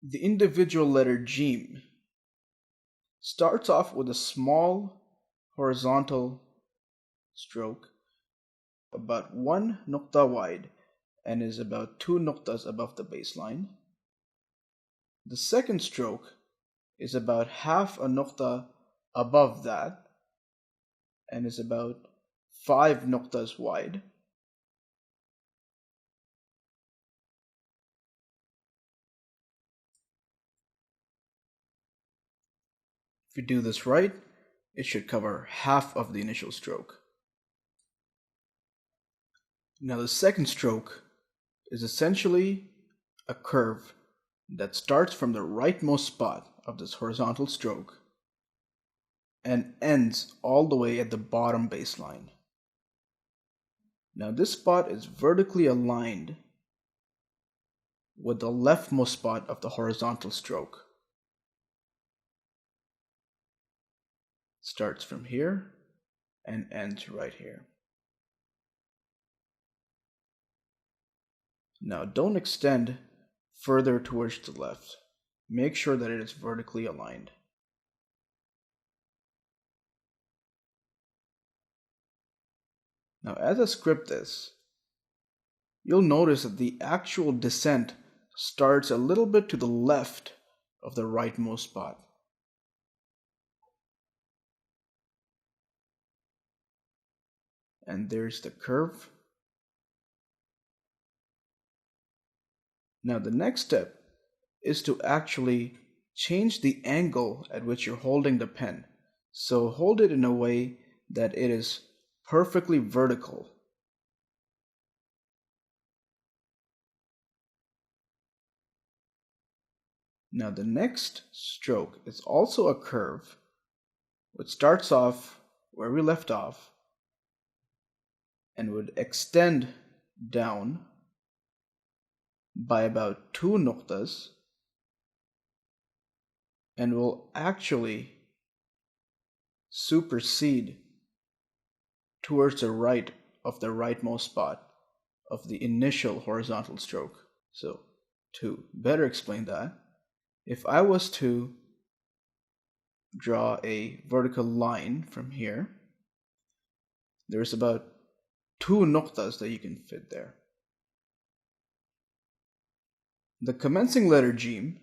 The individual letter Jeem starts off with a small horizontal stroke about 1 nuqta wide and is about 2 nuqtas above the baseline. The second stroke is about half a nuqta above that and is about 5 nuqtas wide. If you do this right, it should cover half of the initial stroke. Now the second stroke is essentially a curve that starts from the rightmost spot of this horizontal stroke and ends all the way at the bottom baseline. Now this spot is vertically aligned with the leftmost spot of the horizontal stroke. Starts from here and ends right here. Now don't extend further towards the left. Make sure that it is vertically aligned. Now as I script this, you'll notice that the actual descent starts a little bit to the left of the rightmost spot. And there's the curve. Now the next step is to actually change the angle at which you're holding the pen. So hold it in a way that it is perfectly vertical. Now the next stroke is also a curve, which starts off where we left off and would extend down by about 2 nuqtas and will actually supersede towards the right of the rightmost spot of the initial horizontal stroke. So to better explain that, if I was to draw a vertical line from here, there's about 2 nuqtas that you can fit there. The commencing letter Jeem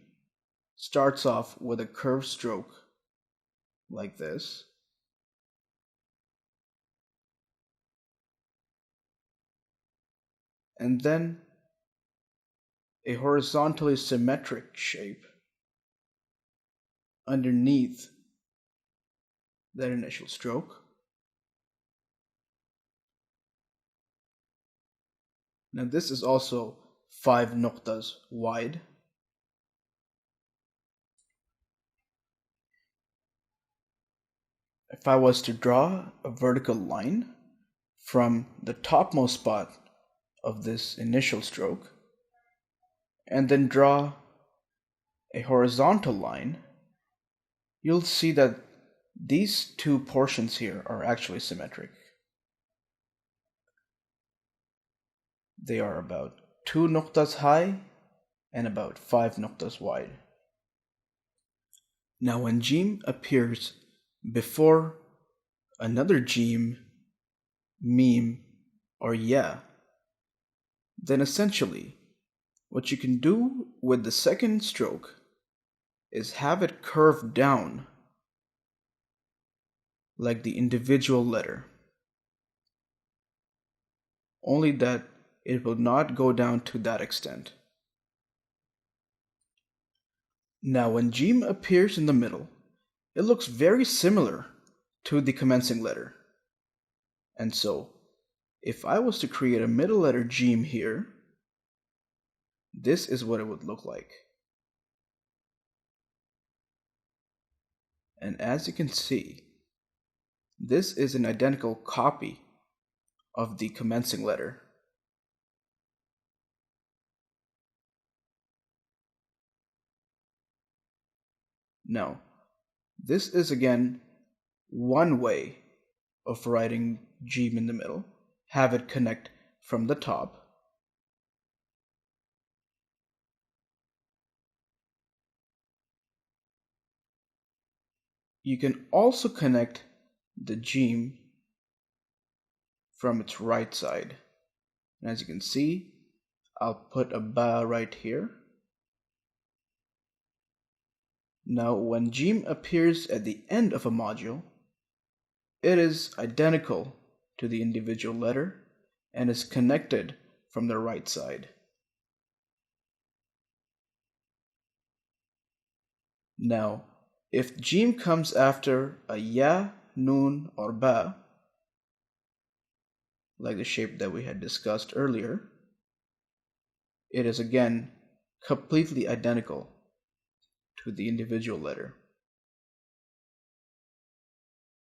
starts off with a curved stroke like this. And then a horizontally symmetric shape underneath that initial stroke. Now this is also 5 nuqtas wide. If I was to draw a vertical line from the topmost spot of this initial stroke and then draw a horizontal line, you'll see that these two portions here are actually symmetric. They are about 2 nuqtas high and about 5 nuqtas wide. Now when Jeem appears before another Jeem, Meme, or Ya, then essentially what you can do with the second stroke is have it curve down like the individual letter, only that it will not go down to that extent. Now when Jeem appears in the middle, it looks very similar to the commencing letter. And so, if I was to create a middle letter Jeem here, this is what it would look like. And as you can see, this is an identical copy of the commencing letter. Now, this is again one way of writing Jeem in the middle. Have it connect from the top. You can also connect the Jeem from its right side. And as you can see, I'll put a ba right here. Now, when Jeem appears at the end of a module, it is identical to the individual letter and is connected from the right side. Now, if Jeem comes after a ya, noon, or ba, like the shape that we had discussed earlier, it is again completely identical to the individual letter.